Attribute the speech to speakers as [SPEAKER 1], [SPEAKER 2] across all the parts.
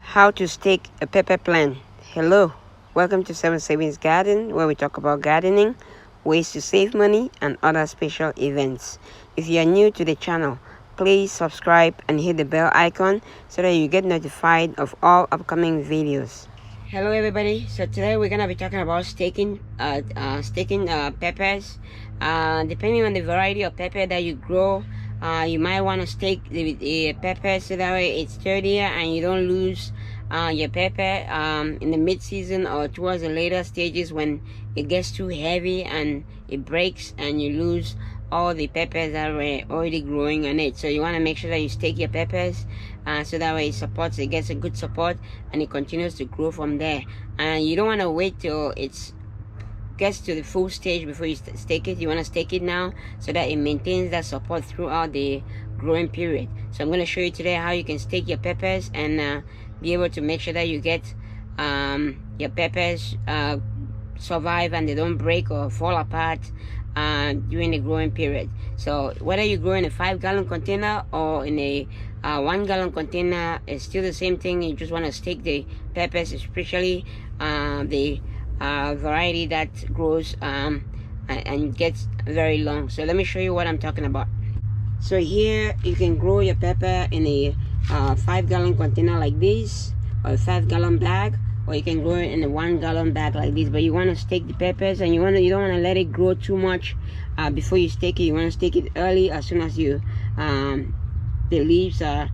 [SPEAKER 1] How to stake a pepper plant. Hello, welcome to 7 Savings Garden, where we talk about gardening, ways to save money, and other special events. If you are new to the channel, please subscribe and hit the bell icon so that you get notified of all upcoming videos. Hello everybody, so today we're gonna be talking about staking peppers. Depending on the variety of pepper that you grow, you might want to stake the pepper so that way it's sturdier and you don't lose your pepper in the mid-season or towards the later stages when it gets too heavy and it breaks and you lose all the peppers that were already growing on it. So you want to make sure that you stake your peppers so that way it gets a good support and it continues to grow from there. And you don't want to wait till it gets to the full stage before you stake it. You want to stake it now so that it maintains that support throughout the growing period. So I'm going to show you today how you can stake your peppers and be able to make sure that you get your peppers survive and they don't break or fall apart during the growing period. So whether you grow in a 5-gallon container or in a 1-gallon container, it's still the same thing. You just want to stake the peppers, especially the variety that grows and gets very long. So let me show you what I'm talking about. So here you can grow your pepper in a 5-gallon container like this, or a 5-gallon bag, or you can grow it in a 1-gallon bag like this. But you want to stake the peppers, and you don't want to let it grow too much before you stake it. You want to stake it early, as soon as you the leaves are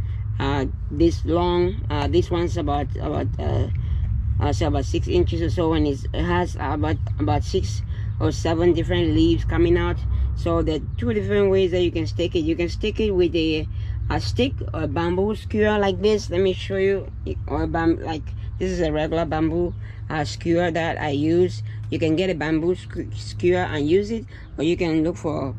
[SPEAKER 1] this long. This one's about 6 inches or so, and it has about 6 or 7 different leaves coming out. So there are 2 different ways that you can stake it. You can stake it with a stick or a bamboo skewer like this. Let me show you. Or like this is a regular bamboo skewer that I use. You can get a bamboo skewer and use it, or you can look for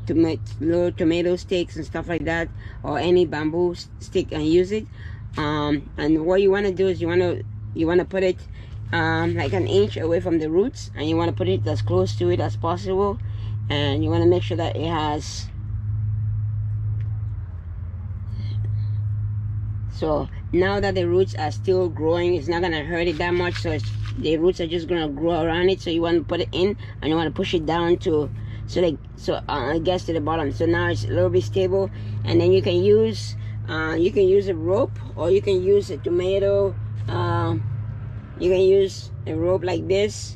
[SPEAKER 1] little tomato sticks and stuff like that, or any bamboo stick and use it. And what you want to do is you want to put it like an inch away from the roots, and you want to put it as close to it as possible, and you want to make sure that it has. So now that the roots are still growing, it's not going to hurt it that much, so the roots are just going to grow around it. So you want to put it in and you want to push it down to it gets to the bottom. So now it's a little bit stable, and then you can use a rope, or you can use a tomato. You can use a rope like this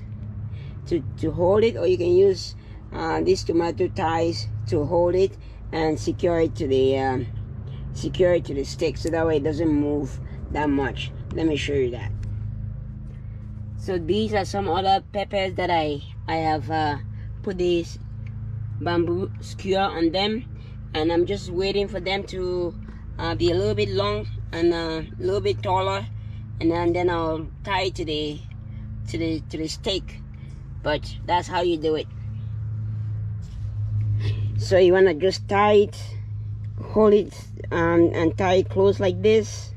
[SPEAKER 1] to hold it, or you can use these tomato ties to hold it and secure it to the stick, so that way it doesn't move that much. Let me show you that. So these are some other peppers that I have put this bamboo skewer on them, and I'm just waiting for them to be a little bit long and a little bit taller, and then I'll tie it to the stake. But that's how you do it. So you want to just tie it, hold it and tie it close like this.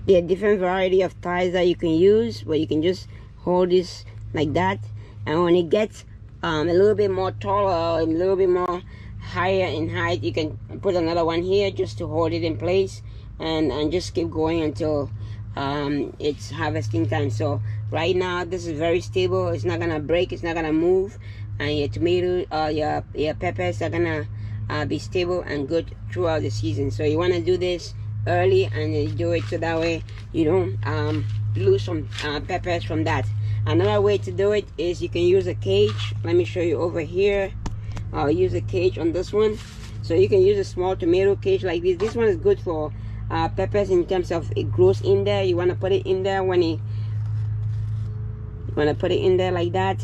[SPEAKER 1] There are different variety of ties that you can use, but you can just hold this like that, and when it gets a little bit more taller, a little bit more higher in height, you can put another one here just to hold it in place, and just keep going until it's harvesting time. So right now this is very stable. It's not gonna break, it's not gonna move, and your tomato your peppers are gonna be stable and good throughout the season. So you want to do this early, and you do it so that way you don't lose some peppers from that. Another way to do it is you can use a cage. Let me show you over here. I'll use a cage on this one. So you can use a small tomato cage like this. This one is good for peppers in terms of it grows in there. You want to put it in there when you want to put it in there like that.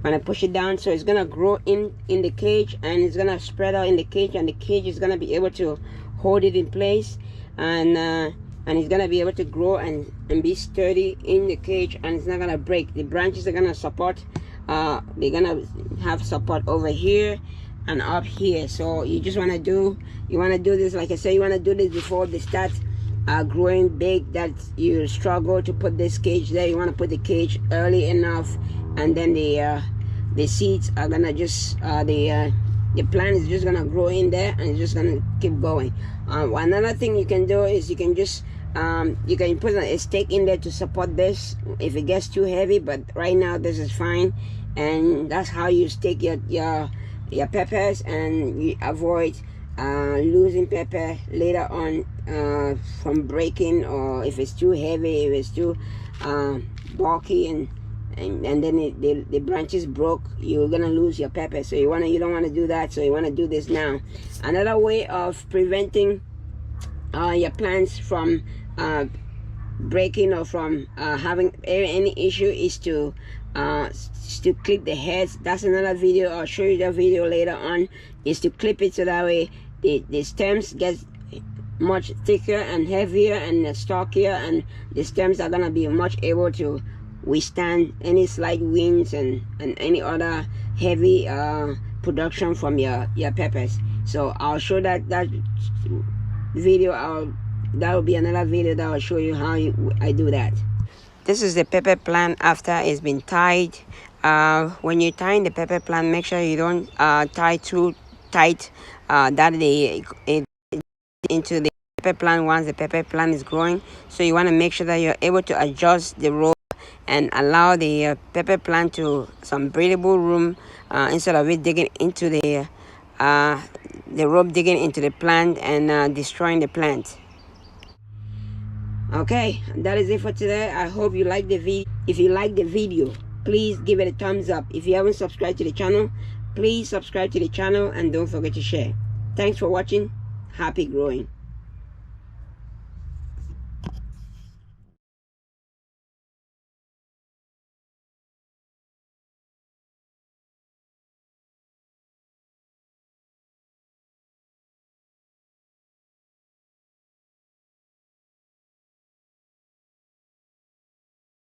[SPEAKER 1] When I push it down, so it's gonna grow in the cage, and it's gonna spread out in the cage, and the cage is gonna be able to hold it in place, and it's gonna be able to grow and be sturdy in the cage, and it's not gonna break. The branches are gonna support. They're gonna have support over here and up here. So you just want to do this, like I said, you want to do this before they start growing big, that you struggle to put this cage there. You want to put the cage early enough, and then the seeds are gonna just the plant is just gonna grow in there and it's just gonna keep going. Another thing you can do is you can just you can put a stake in there to support this if it gets too heavy, but right now this is fine. And that's how you stake your peppers, and you avoid losing pepper later on from breaking, or if it's too heavy, if it's too bulky, and then the branches broke, you're gonna lose your pepper. So you don't want to do that. So you want to do this now. Another way of preventing your plants from breaking or from having any issue is to clip the heads. That's another video. I'll show you that video later on. Is to clip it so that way the stems get much thicker and heavier and stockier, and the stems are gonna be much able to withstand any slight winds and any other heavy production from your peppers. So I'll show that video. That will be another video that will show you how I do that. This is the pepper plant after it's been tied. When you're tying the pepper plant, make sure you don't tie too tight that it into the pepper plant once the pepper plant is growing. So you want to make sure that you're able to adjust the rope and allow the pepper plant to some breathable room instead of it digging into the rope digging into the plant and destroying the plant. Okay, that is it for today. I hope you like the video. If you like the video, please give it a thumbs up. If you haven't subscribed to the channel, please subscribe to the channel and don't forget to share. Thanks for watching. Happy growing.